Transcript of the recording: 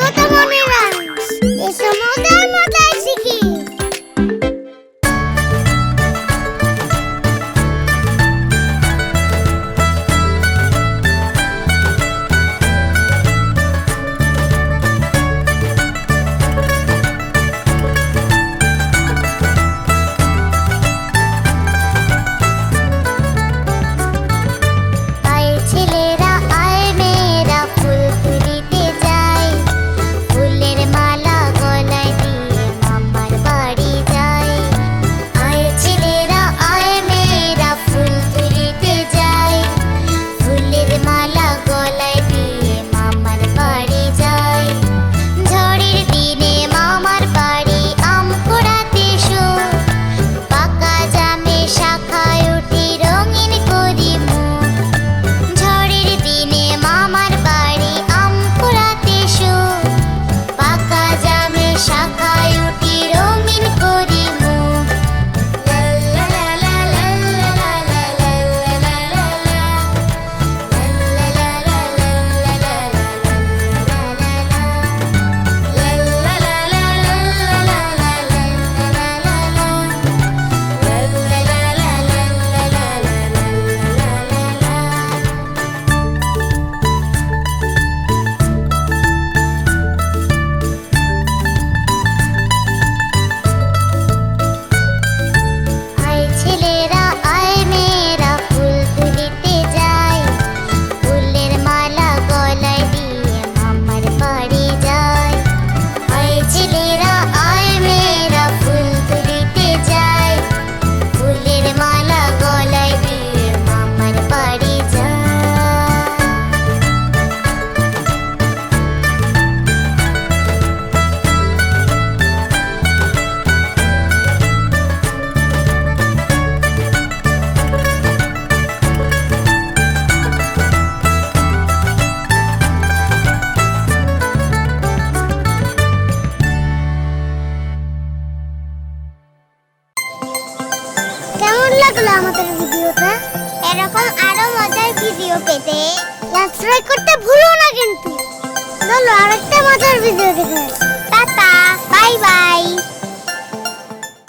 কথা মনে রাখিস, এসো মজার মজার শিখি। কেমন লাগলো আমাদের ভিডিওটা? এরকম আরো মজার ভিডিও পেতে সাবস্ক্রাইব করতে ভুলো না কিন্তু। চলো আরেকটা মজার ভিডিও দেখে। Tata, bye bye.